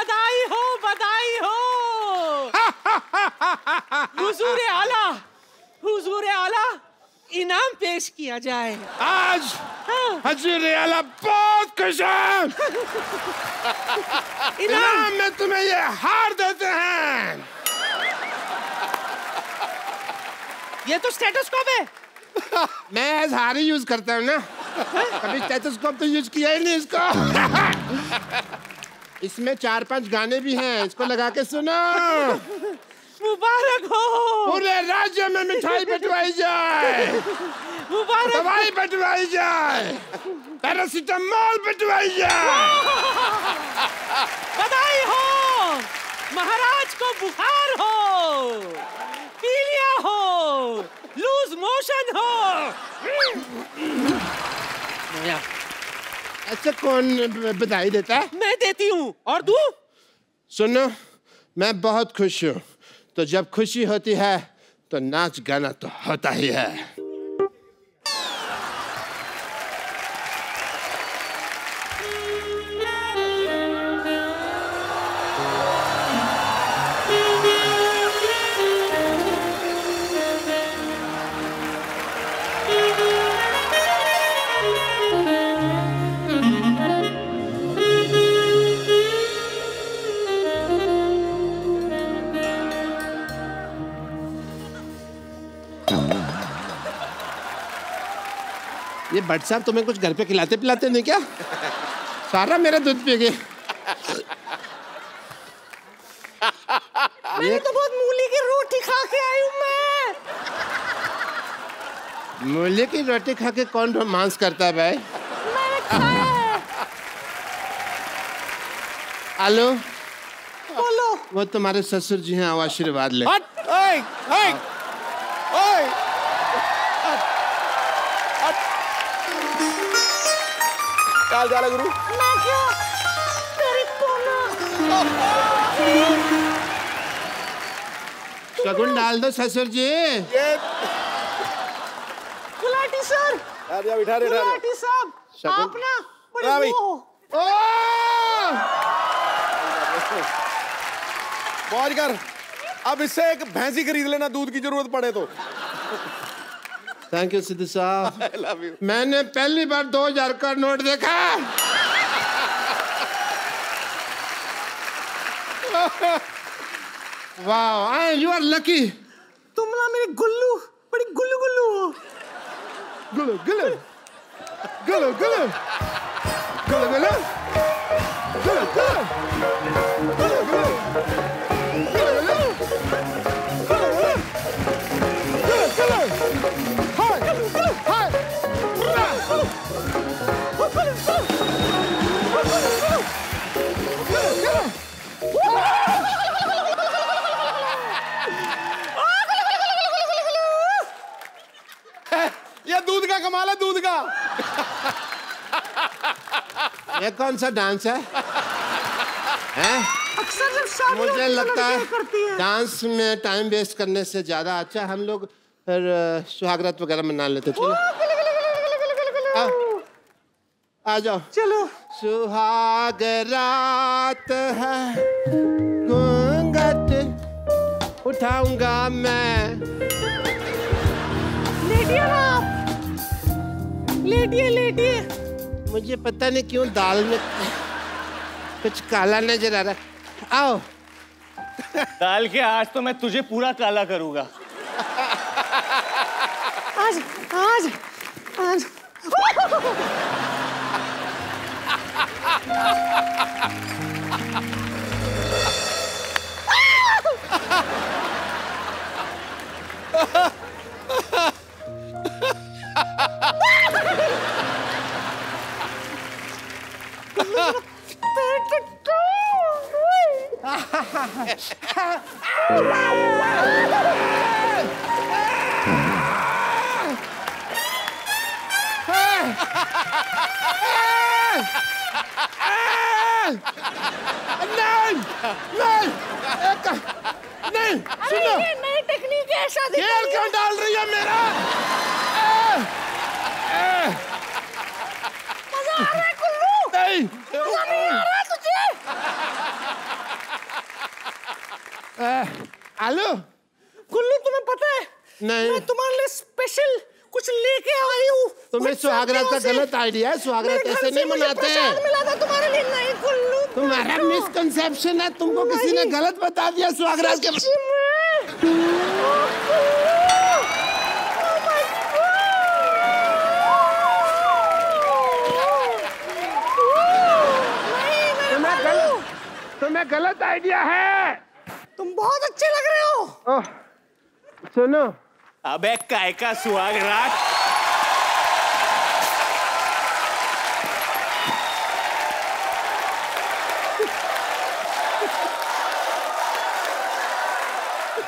बधाई हो, बधाई हो। हुजूर आला, हुजूर आला, इनाम पेश किया जाए। आज हुजूर आला बहुत खुश हैं। इनाम में तुम्हें ये हार देते हैं। ये तो स्टेथोस्कोप है। मैं हार ही यूज करता हूँ ना, कभी स्टेथोस्कोप तो यूज किया ही नहीं इसको। इसमें 4-5 गाने भी हैं, इसको लगा के सुनो। मुबारक हो। पूरे राज्य में मिठाई बंटवाई जाए, मुबारक, दवाई बंटवाई जाए, पैरासीटामोल बंटवाई जाए। बधाई हो। महाराज को बुखार हो, पीलिया हो, लूज मोशन हो। अच्छा कौन बधाई देता है? मैं देती हूँ। और तू? सुनो, मैं बहुत खुश हूँ, तो जब खुशी होती है तो नाच गाना तो होता ही है। ये भट्ट साहब तुम्हें कुछ घर पे खिलाते पिलाते नहीं क्या? सारा मेरा दूध पी गए। मैंने तो बहुत मूली की रोटी खा के आई हूँ मैं। मूली की रोटी खा के कौन रोमांस करता है भाई? मैंने खाया है। हेलो, बोलो। वो तुम्हारे ससुर जी हैं, आओ आशीर्वाद ले। ओए, ओए, ओए। क्या हाल है गुरु? मैं क्या? तेरी कोना। शगुन डाल दो ससुर जी। गुलाटी सर। बिठा रहे गुलाटी साहब, आप ना बड़ी वो हो। मौज कर। अब इससे एक भैंसी खरीद लेना, दूध की जरूरत पड़े तो। थैंक यू सिद्धू साहब। I love you. मैंने पहली बार 2000 का नोट देखा। वाह, यू आर लकी। तुम ना मेरी गुल्लू, बड़ी गुल्लू गुल्लू हो। गुल्लू गुल्लू गुल्लू गुल्लू गुल्लू गुल्लू गुल्लू गुल्लू गुल्लू ये दूध का कमाल है, दूध का। ये कौन सा डांस है? हैं? अक्सर जब शादी मुझे लगता है करती है। डांस में टाइम वेस्ट करने से ज्यादा अच्छा हम लोग सुहागरात वगैरह मना लेते। चलो आ जाओ। चलो। सुहाग रात है, घूंघट उठाऊंगा मैं। लेटिए ना आप, लेटिए लेटिए। मुझे पता नहीं क्यों दाल में कुछ काला नजर आ रहा है। आओ। दाल के आज तो मैं तुझे पूरा काला करूंगा। आज आज आज नहीं, सुनो। ये नई टेक्निक है शादी तेल क्यों डाल रही है मेरा? मजा आ रहा है कुल्लू। नहीं, मजा नहीं आ रहा है तुझे? आलू कुल्लू तुम्हें पता है नहीं। मैं तुम्हारे लिए स्पेशल कुछ लेके आई हूँ। तुम्हें सुहागरात का गलत आइडिया है। सुहागरात ऐसे नहीं मनाते हैं। मिला था तुम्हारे लिए। नहीं कुल्लू, तुम्हारा मिसकंसेप्शन है। तुमको किसी ने गलत बता दिया सुहागरात के। तुम्हें गलत आइडिया है। तुम बहुत अच्छे लग रहे हो। ओह, सुनो। अबे काय का सुहागरात।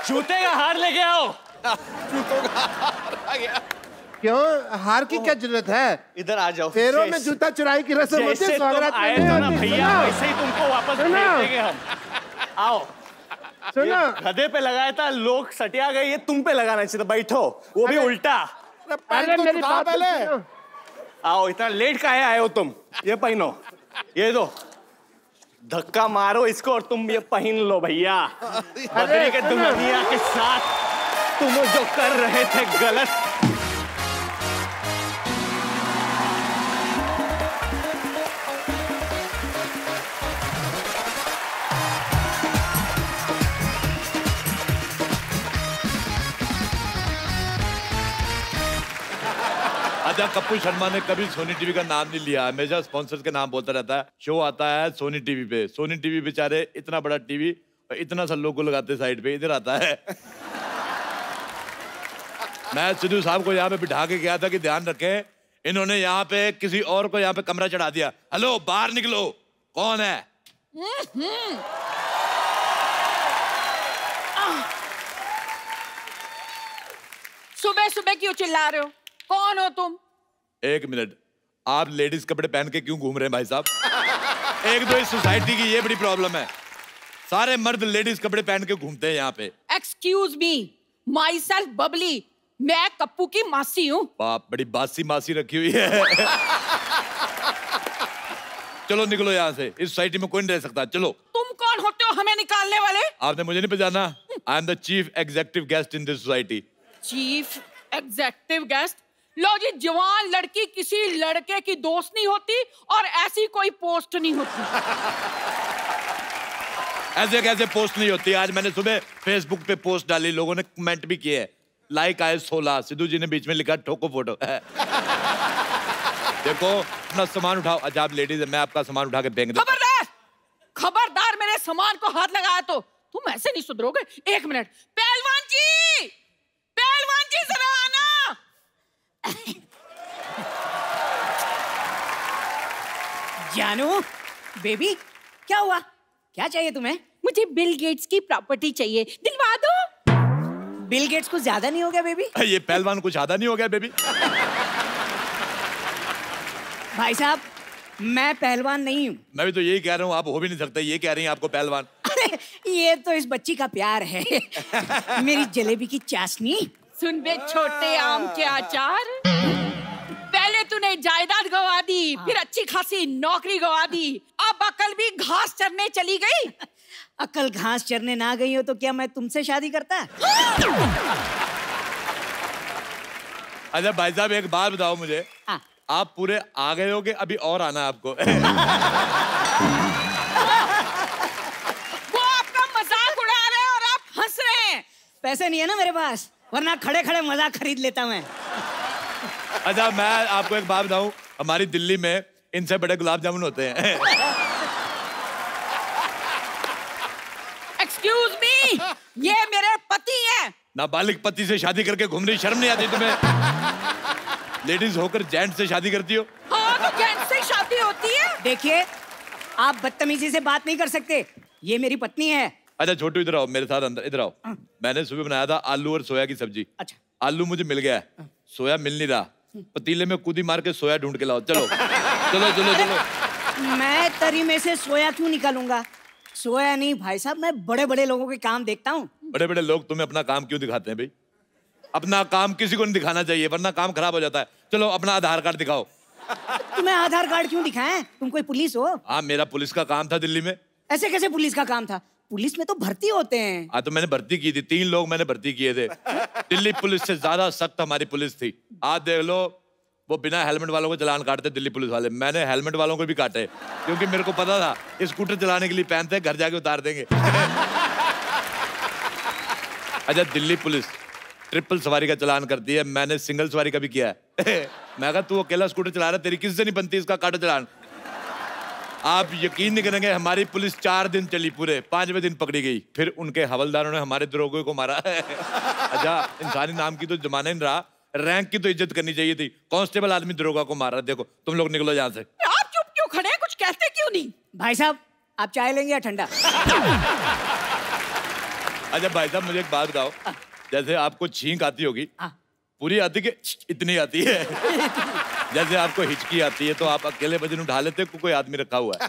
जूते का हार लेके आओ। जूतों का हार आ गया। क्यों? हार की क्या जरूरत है? इधर आ जाओ। पैरों में जूता चुराई की रस्म होती है। सुहागरात आए में तो ना नहीं होती। भैया, वैसे ही तुमको वापस भेज देंगे हम। आओ। सुनो, गधे पे लगाया था, लोग सटिया गए, ये तुम पे लगाना चाहिए था। बैठो, वो भी उल्टा। अरे मेरी बात पहले। सुनो। आओ, इतना लेट काहे आए हो तुम? ये पहनो, ये दो, धक्का मारो इसको और तुम ये पहन लो भैया। बदरी के दुल्हनिया के साथ तुम जो कर रहे थे गलत। अच्छा, कपिल शर्मा ने कभी सोनी टीवी का नाम नहीं लिया, हमेशा स्पॉन्सर्स के नाम बोलता रहता है। शो आता है सोनी टीवी पे, सोनी टीवी बेचारे इतना बड़ा टीवी और इतना सा लोगो लगाते साइड पे, इधर आता है। मैं सिद्धू साहब को यहाँ पे बिठा के गया था कि ध्यान रखें, इन्होंने यहाँ पे किसी और को यहाँ पे कमरा चढ़ा दिया। हेलो, बाहर निकलो, कौन है? सुबह सुबह क्यों चिल्ला रहे हो? कौन हो तुम? एक मिनट, आप लेडीज कपड़े पहन के क्यों घूम रहे हैं भाई साहब? एक दो इस सोसाइटी की ये बड़ी प्रॉब्लम है, सारे मर्द लेडीज कपड़े पहन के घूमते हैं यहाँ पे। Excuse me, my self Babli, मैं कप्पू की मासी हूँ। बाप, बड़ी बासी मासी रखी हुई है। चलो निकलो यहाँ से, इस सोसाइटी में कोई नहीं रह सकता। चलो। तुम कौन होते हो हमें निकालने वाले? आपने मुझे नहीं पहचाना? I am the chief executive guest in this society. Chief executive guest? लो जी, जवान लड़की किसी लड़के की दोस्त नहीं होती और ऐसी कोई पोस्ट नहीं होती। ऐसे कैसे पोस्ट नहीं होती? आज मैंने सुबह फेसबुक पे पोस्ट डाली, लोगों ने कमेंट भी किए, लाइक आए 16। सिद्धू जी ने बीच में लिखा ठोको फोटो। देखो, अपना सामान उठाओ। अच्छा, आप लेडीज है, मैं आपका सामान उठा के फेंक दूं। खबरदार, खबरदार, मेरे सामान को हाथ लगाया तो तुम ऐसे नहीं सुधरोगे। एक मिनट, पहलवान जी, पहलवान जी जरा आना। जानू, बेबी, क्या हुआ? क्या चाहिए तुम्हें? मुझे बिल गेट्स की प्रॉपर्टी चाहिए, दिलवा दो। बिल गेट्स कुछ ज्यादा नहीं हो गया बेबी? ये पहलवान कुछ ज्यादा नहीं हो गया बेबी? भाई साहब, मैं पहलवान नहीं हूँ। मैं भी तो यही कह रहा हूँ, आप हो भी नहीं सकते, ये कह रही हैं आपको पहलवान। अरे ये तो इस बच्ची का प्यार है। मेरी जलेबी की चाशनी। सुन बे छोटे आम के अचार, पहले तूने जायदाद गवा दी, फिर अच्छी खासी नौकरी गवा दी, अब अकल भी घास चरने चली गई। अकल घास चरने ना गई हो तो क्या मैं तुमसे शादी करता? अच्छा भाई साहब, एक बात बताओ मुझे, आप पूरे आ गए हो कि अभी और आना है आपको? वो आपका मजाक उड़ा रहे हैं और आप हंस रहे हैं। पैसे नहीं है ना मेरे पास, वरना खड़े खड़े मजाक खरीद लेता मैं। अच्छा, मैं आपको एक बात बताऊं, हमारी दिल्ली में इनसे बड़े गुलाब जामुन होते हैं। एक्सक्यूज मी, ये मेरे पति हैं। नाबालिग पति से शादी करके घूम रही, शर्म नहीं आती तुम्हें? लेडीज होकर जेंट्स से शादी करती हो? हाँ, तो जेंट्स से शादी होती है। देखिए, आप बदतमीजी से बात नहीं कर सकते, ये मेरी पत्नी है। अच्छा छोटू, इधर आओ मेरे साथ, अंदर इधर आओ। मैंने सुबह बनाया था आलू और सोया की सब्जी। अच्छा। आलू मुझे मिल गया है, सोया मिल नहीं रहा, पतीले में कूदी मार के सोया ढूंढ के लाओ। चलो चलो चलो चलो। मैं तरी में से सोया क्यों निकालूंगा? सोया नहीं भाई साहब, मैं बड़े बड़े लोगों के काम देखता हूँ। बड़े बड़े लोग तुम्हें अपना काम क्यों दिखाते हैं भाई? अपना काम किसी को नहीं दिखाना चाहिए, वरना काम खराब हो जाता है। चलो अपना आधार कार्ड दिखाओ। तुम्हें आधार कार्ड क्यों दिखाएं? तुम कोई पुलिस हो? हाँ, मेरा पुलिस का काम था दिल्ली में। ऐसे कैसे पुलिस का काम था? पुलिस में तो भर्ती होते हैं। हाँ तो मैंने भर्ती की थी, 3 लोग मैंने भर्ती किए थे। दिल्ली पुलिस से ज्यादा सख्त हमारी पुलिस थी। आज देख लो, वो बिना हेलमेट वालों को चालान काटते दिल्ली पुलिस वाले, मैंने हेलमेट वालों को भी काटे, क्योंकि मेरे को पता था स्कूटर चलाने के लिए पहनते हैं, घर जाके उतार देंगे। अच्छा, दिल्ली पुलिस ट्रिपल सवारी का चालान करती है, मैंने सिंगल सवारी का भी किया है। मैं कहा तू अकेला स्कूटर चला रहा है, तेरी किससे नहीं बनती, इसका काटो चालान। आप यकीन नहीं करेंगे, हमारी पुलिस 4 दिन चली पूरे, 5वें दिन पकड़ी गई। फिर उनके हवलदारों ने हमारे दरोगे को मारा। अच्छा, इंसानी नाम की तो जमाना ही नहीं रहा, रैंक की तो इज्जत करनी चाहिए थी। कांस्टेबल आदमी दरोगा को मार रहा। देखो तुम लोग निकलो यहाँ से। आप चुप क्यों खड़े हैं, कुछ कहते क्यों नहीं? भाई साहब, आप चाय लेंगे या ठंडा? अच्छा भाई साहब, मुझे एक बात बताओ, जैसे आपको छींक आती होगी, पूरी आती कि इतनी आती है? जैसे आपको हिचकी आती है तो आप अकेले वजन उठा लेते हो, कोई आदमी रखा हुआ है?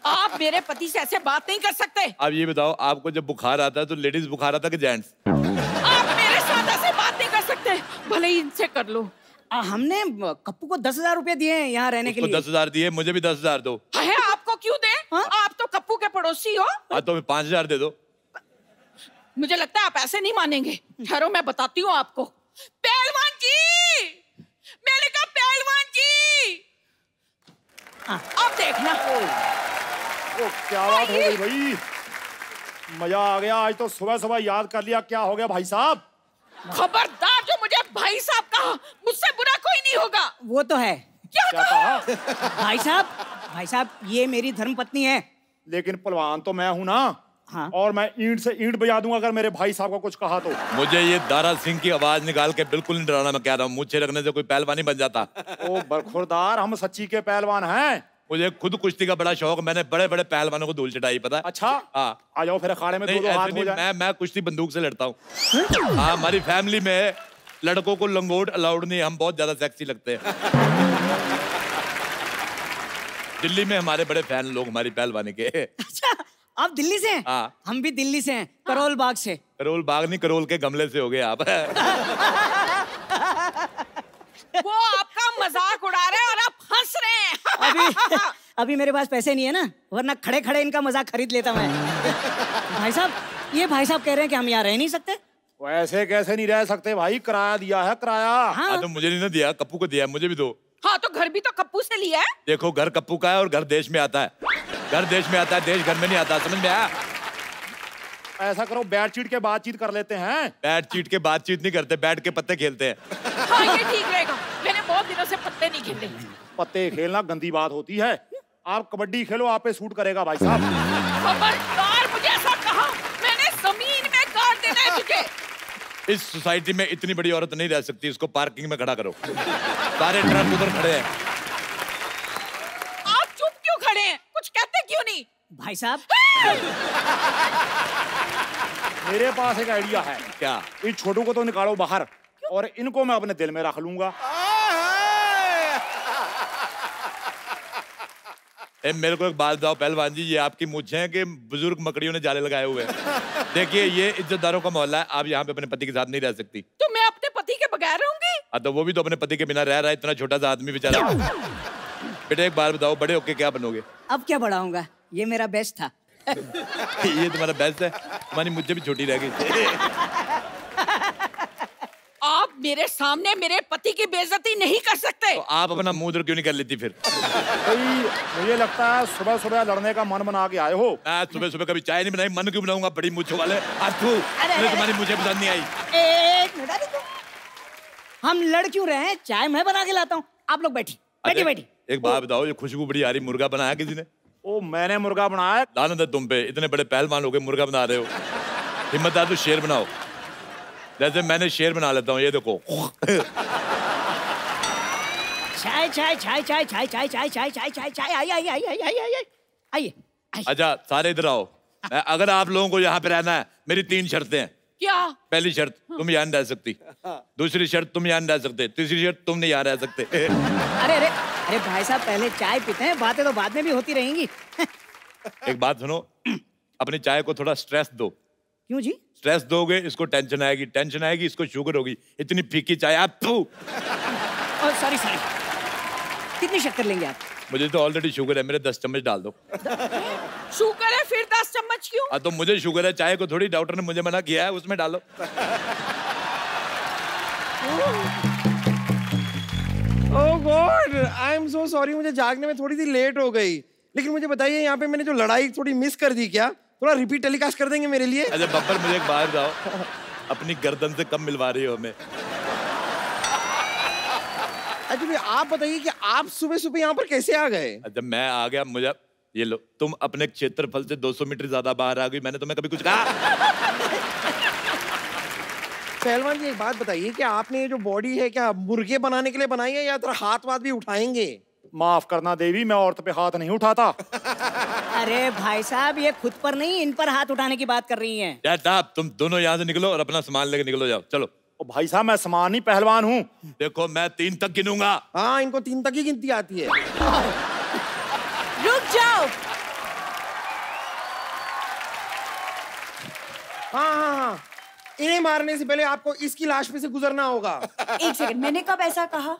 आप मेरे पति से ऐसे बात नहीं कर सकते। आप ये बताओ, आपको जब बुखार आता है तो लेडीज बुखार आता है कि जेंट्स? आप मेरे साथ ऐसे बात नहीं कर सकते, भले ही इनसे कर लो। हमने कप्पू को 10,000 रुपए दिए हैं यहाँ रहने के लिए। 10,000 दिए, मुझे भी 10,000 दो। है, आपको क्यों दे? आप तो कप्पू के पड़ोसी हो। हाँ तो 5,000 दे दो। मुझे लगता है आप ऐसे नहीं मानेंगे, ठहरो मैं बताती हूँ आपको। पहलवान जी, मैंने कहा पहलवान जी, अब देखना। ओ क्या बात हो गई भाई, मजा आ गया। आज तो सुबह सुबह याद कर लिया। क्या हो गया भाई साहब? खबरदार, जो मुझे भाई साहब कहा, मुझसे बुरा कोई नहीं होगा। वो तो है। क्या कहा? भाई साहब, ये मेरी धर्मपत्नी है। लेकिन पहलवान तो मैं हूं ना। हाँ। और मैं ईंट से ईंट बजा दूंगा अगर मेरे भाई साहब को कुछ कहा तो। मुझे ये दारा सिंह की आवाज निकाल के बिल्कुल नहीं डराना, मैं कह रहा हूँ, मुझे रखने से कोई पहलवान बन जाता। ओ बरखुरदार, हम सच्ची के पहलवान हैं। मुझे खुद कुश्ती का बड़ा शौक, मैंने बड़े बड़े पहलवानों को धूल चटाई, पता है? अच्छा, हाँ। आ जाओ फिर अखाड़े में, नहीं, 2-2 हाथ ऐसे हो नहीं, जाए। मैं कुश्ती बंदूक से लड़ता हूँ। हाँ, हमारी फैमिली में लड़कों को लंगोट अलाउड नहीं, हम बहुत ज्यादा सेक्सी लगते हैं। दिल्ली में हमारे बड़े फैन लोग हमारी पहलवानी के। अच्छा, आप दिल्ली से हैं? हाँ। हम भी दिल्ली से हैं, करोल बाग से। करोल बाग नहीं, करोल के गमले से हो गए आप। वो आपका मजाक उड़ा रहे हैं और आप हंस रहे हैं। अभी मेरे पास पैसे नहीं है ना, वरना खड़े खड़े इनका मजाक खरीद लेता मैं। भाई साहब, ये भाई साहब कह रहे हैं कि हम यहाँ रह नहीं सकते। वैसे कैसे नहीं रह सकते भाई, किराया दिया है, किराया। हाँ। तो मुझे नहीं ना दिया, कप्पू को दिया, मुझे भी दो। हाँ, तो घर भी तो कप्पू से लिया है। देखो, घर कप्पू का है और घर देश में आता है। घर देश में आता है, देश घर में नहीं आता, समझ में आया? ऐसा करो, बैट चीट के बातचीत कर लेते हैं। बैट चीट के बातचीत नहीं करते, बैठ के पत्ते खेलते हैं। हाँ, ये ठीक रहेगा, मैंने बहुत दिनों से पत्ते नहीं खेले। पत्ते खेलना गंदी बात होती है। आप कबड्डी खेलो, आप पे सूट करेगा भाई साहब। खबरदार, मुझे ऐसा कहा, मैंने जमीन में काट देना है तुझे। इस सोसाइटी में इतनी बड़ी औरत नहीं रह सकती, इसको पार्किंग में खड़ा करो। सारे ट्रक उधर खड़े हैं। आप चुप क्यों खड़े हैं, कुछ कहते क्यों नहीं? भाई साहब, मेरे पास एक आइडिया है। क्या? इन छोटू को तो निकालो बाहर और इनको मैं अपने दिल में रख लूंगा। मेरे को एक बात बताओ पहलवान जी, ये आपकी मूंछें हैं कि बुजुर्ग मकड़ियों ने जाले लगाए हुए हैं? देखिए, ये इज्जतदारों का मोहल्ला है, आप यहाँ पे अपने पति के साथ नहीं रह सकती। तो मैं अपने पति के बगैर रहूंगी? हाँ, तो वो भी तो अपने पति के बिना रह रहा है, इतना छोटा सा आदमी बेचारा। बेटा एक बात बताओ, बड़े होके क्या बनोगे? अब क्या बढ़ाऊंगा, ये मेरा बेस्ट था। ये तुम्हारा बेस्ट है, तुम्हारी मुझे भी छोटी रह गई। आप मेरे सामने मेरे पति की बेइज्जती नहीं कर सकते। तो आप अपना मुंह उधर क्यों नहीं कर लेती फिर? भाई मुझे लगता है सुबह सुबह लड़ने का मन बना के आए हो। मैं सुबह सुबह कभी चाय नहीं बनाई, मन क्यों बनाऊंगा? बड़ी मूंछों वाले। तुम्हारी मुझे पसंद नहीं आई। एक मिनट, अरे हम लड़ क्यों रहे हैं? चाय मैं बना के लाता हूँ, आप लोग बैठी बैठी बैठी। एक बात बताओ, ये खुशबू बड़ी आ रही, मुर्गा बनाया किसी ने? ओ, मैंने मुर्गा बनाया। लानत है तुम पे, इतने बड़े पहलवान हो गए, मुर्गा बना रहे हो। हिम्मत है तो शेर बनाओ, जैसे मैंने शेर बना लेता हूँ, ये देखो। चाय चाय चाय चाय चाय चाय चाय चाय चाय चाय चाय आइए आइए आइए आइए आइए आइए। अच्छा सारे इधर आओ। अगर आप लोगों को यहाँ पे रहना है, मेरी 3 शर्तें हैं। क्या? पहली शर्त, तुम यहाँ नहीं रह सकती। दूसरी शर्त, तुम यहाँ नहीं रह सकते। तीसरी शर्त, तुम नहीं यहाँ रह सकते। अरे अरे अरे भाई साहब, पहले चाय पीते हैं, बातें तो बाद में भी होती रहेंगी। एक बात सुनो, अपनी चाय को थोड़ा स्ट्रेस दो। क्यों जी? स्ट्रेस दोगे इसको टेंशन आएगी, टेंशन आएगी इसको शुगर होगी। इतनी फीकी चाय आप तू। Sorry sorry. कितनी शक्कर लेंगे आप? मुझे तो ऑलरेडी शुगर है, मेरे 10 चम्मच डाल दो। शुगर है फिर 10 चम्मच क्यों? हाँ तो मुझे शुगर है, चाय को थोड़ी डॉक्टर ने मुझे मना किया है, उसमें डालो। Oh God, I am so sorry, मुझे जागने में थोड़ी सी लेट हो गई। लेकिन मुझे बताइए, यहाँ पे मैंने जो लड़ाई थोड़ी मिस कर दी क्या? थोड़ा रिपीट टेलीकास्ट कर देंगे मेरे लिए? अच्छा बब्बर, मुझे एक बाहर जाओ, अपनी गर्दन से कम मिलवा रही हो हमें। एक्चुअली आप बताइए कि आप सुबह सुबह यहाँ पर कैसे आ गए? जब मैं आ गया, मुझे ये लो, तुम अपने क्षेत्रफल से 200 मीटर ज्यादा बाहर आ गई, मैंने तुम्हें कभी कुछ कहा? पहलवान जी एक बात बताइए कि आपने ये जो बॉडी है क्या मुर्गे बनाने के लिए बनाई है या थोड़ा हाथ वाथ भी उठाएंगे? माफ करना देवी, मैं औरत पे हाथ नहीं उठाता। अरे भाई साहब, ये खुद पर नहीं इन पर हाथ उठाने की बात कर रही हैं। यार तुम दोनों यहाँ से निकलो और अपना सामान लेके निकलो, जाओ चलो। ओ भाई साहब, मैं सामानी पहलवान हूँ। देखो मैं 3 तक गिनूंगा। हाँ, इनको 3 तक ही गिनती आती है। रुक जाओ। हाँ, इन्हें मारने से पहले आपको इसकी लाश पे से गुजरना होगा। एक सेकंड, मैंने कब ऐसा कहा?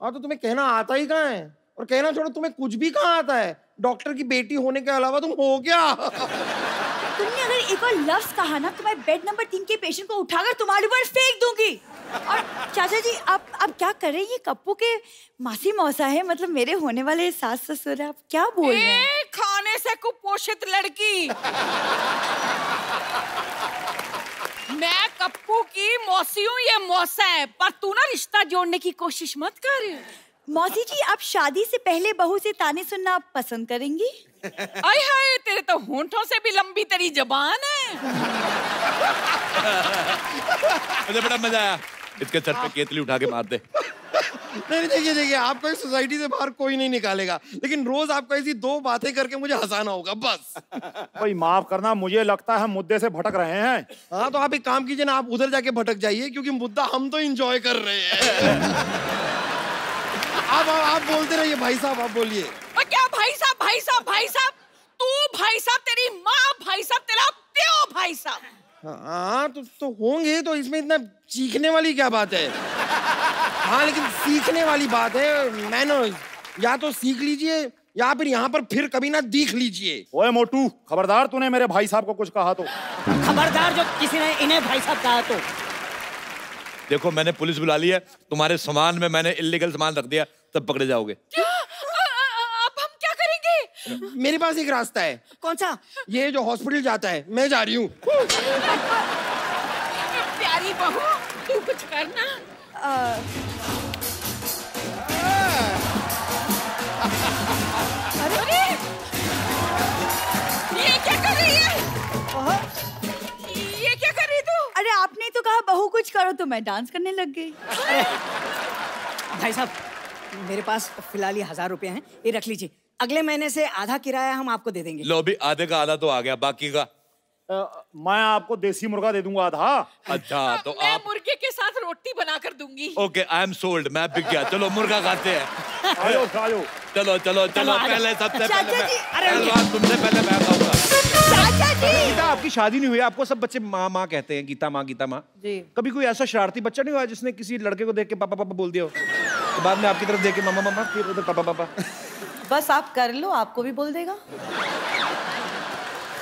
हाँ तो तुम्हें कहना आता ही कहाँ है? और कहना छोड़ो, तुम्हें कुछ भी कहाँ आता है? डॉक्टर की बेटी होने के अलावा तुम हो क्या? तुमने अगर एक और लफ्ज कहा ना तो मैं बेड नंबर 3 के पेशेंट को उठाकर तुम्हारे ऊपर फेंक दूंगी। और चाचा जी, आप क्या कर रहे हैं? ये कप्पू के मासी मौसा है, मतलब मेरे होने वाले सास ससुर। आप क्या बोल रहे हैं? खाने से कुपोषित लड़की। मैं कप्पू की मौसी हूँ, ये मौसा है, पर तू ना रिश्ता जोड़ने की कोशिश मत कर। मौसी जी, आप शादी से पहले बहू से ताने सुनना पसंद करेंगी? आय हाय, तेरे तो होंठों से भी लंबी तेरी जबान है। मुझे बड़ा मजा आया, इसके सर पे केतली उठा के मार दे। नहीं देखिए, आपको इस सोसाइटी से बाहर कोई नहीं निकालेगा, लेकिन रोज आपको ऐसी 2 बातें करके मुझे हंसाना होगा बस। भाई माफ करना, मुझे लगता है हम मुद्दे से भटक रहे हैं। हाँ तो आप एक काम कीजिए ना, आप उधर जाके भटक जाइए, क्योंकि मुद्दा हम तो एंजॉय कर रहे हैं। आप बोलते रहिए भाई साहब, आप बोलिए। क्या भाई साहब, भाई साहब, भाई साहब? तू भाई साहब, तेरी माँ भाई साहब, तेरा प्यो भाई साहब। हाँ तो होंगे, तो इसमें इतना चीखने वाली क्या बात है? हाँ लेकिन सीखने वाली बात है। मैनर्स या तो सीख लीजिए या फिर यहाँ पर फिर कभी ना दिख लीजिए। ओए मोटू, खबरदार तूने मेरे भाई साहब को कुछ कहा तो। खबरदार जो किसी ने इन्हें भाई साहब कहा तो। देखो मैंने पुलिस बुला ली है, तुम्हारे सामान में मैंने इल्लीगल सामान रख दिया, तब पकड़े जाओगे। क्या? अब हम क्या करेंगे? मेरे पास एक रास्ता है। कौन सा? ये जो हॉस्पिटल जाता है, मैं जा रही हूँ। प्यारी बहू, तू कुछ करना। अरे ये क्या कर रही है? ये क्या कर रही तू? अरे आपने तो कहा बहू कुछ करो, तो मैं डांस करने लग गई। भाई साहब, मेरे पास फिलहाल ये 1000 रुपए हैं, ये रख लीजिए। अगले महीने से आधा किराया हम आपको दे देंगे। लो, अभी आधे का आधा तो आ गया, बाकी का मैं आपको देसी मुर्गा दे दूंगा आधा। अच्छा तो मैं आप मुर्गे के साथ रोटी बनाकर दूंगी। ओके, आई एम सोल्ड, मैं बिक गया। चलो मुर्गा खाते हैं। आयो आयो। चलो चलो चलो, पहले सबसे पहले चाचा जी, अरे पहलवान तुमसे पहले मैं खाऊंगा। चाचा जी, गीता, आपकी शादी नहीं हुई, आपको सब बच्चे माँ माँ कहते हैं, गीता माँ गीता माँ। जी। कभी कोई ऐसा शरारती बच्चा नहीं हुआ जिसने किसी लड़के को देख के पापा पापा बोल दिया हो, तो बाद में आपकी तरफ देख के मामा मामा, फिर उधर पापा पापा? बस आप कर लो, आपको भी बोल देगा।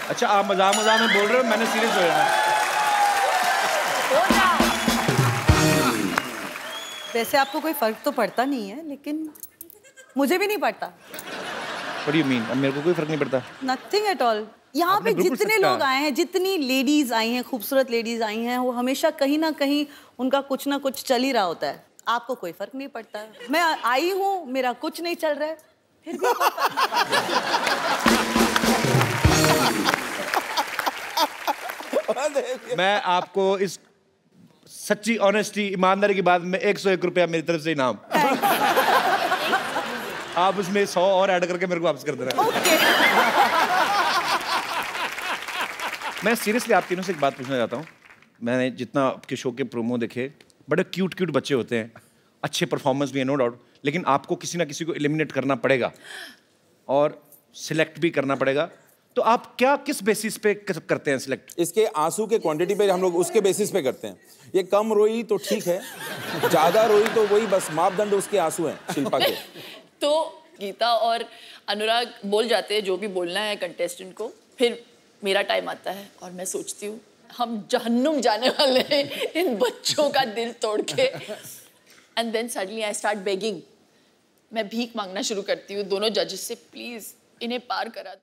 अच्छा, आप मजाक मजाक में बोल रहे हो, मैंने सीरियस हो जाना। वैसे आपको कोई फर्क तो पड़ता नहीं है, लेकिन मुझे भी नहीं पड़ता। What do you mean? अब मेरे को कोई फर्क नहीं पड़ता। Nothing at all. यहाँ पे आपने बिल्कुल जितने सच कहा। लोग आए हैं, जितनी लेडीज आई हैं, खूबसूरत लेडीज आई हैं, वो हमेशा कहीं ना कहीं उनका कुछ ना कुछ चल ही रहा होता है। आपको कोई फर्क नहीं पड़ता। मैं आई हूँ, मेरा कुछ नहीं चल रहा है, फिर भी कोई फर्क नहीं पड़ता। मैं आपको इस सच्ची ऑनेस्टी ईमानदारी की बात में 101 रुपया मेरी तरफ से इनाम। आप उसमें 100 और ऐड करके मेरे को वापस कर देना। मैं सीरियसली आप तीनों से एक बात पूछना चाहता हूँ। मैंने जितना आपके शो के प्रोमो देखे, बड़े क्यूट क्यूट बच्चे होते हैं, अच्छे परफॉर्मेंस भी है नो डाउट, लेकिन आपको किसी ना किसी को एलिमिनेट करना पड़ेगा और सिलेक्ट भी करना पड़ेगा। तो आप क्या किस बेसिस पे करते हैं सिलेक्ट? इसके आंसू के क्वांटिटी पे हम लोग उसके बेसिस पे करते हैं। ये कम रोई तो ठीक है, ज्यादा रोई तो वही बस मापदंड उसके आंसू हैं शिल्पा के। तो गीता और अनुराग बोल जाते हैं जो भी बोलना है कंटेस्टेंट को, फिर मेरा टाइम आता है और मैं सोचती हूँ हम जहन्नुम जाने वाले हैं इन बच्चों का दिल तोड़ के। And then suddenly I start begging, मैं भीख मांगना शुरू करती हूँ दोनों जजेस से, प्लीज इन्हें पार करा दो।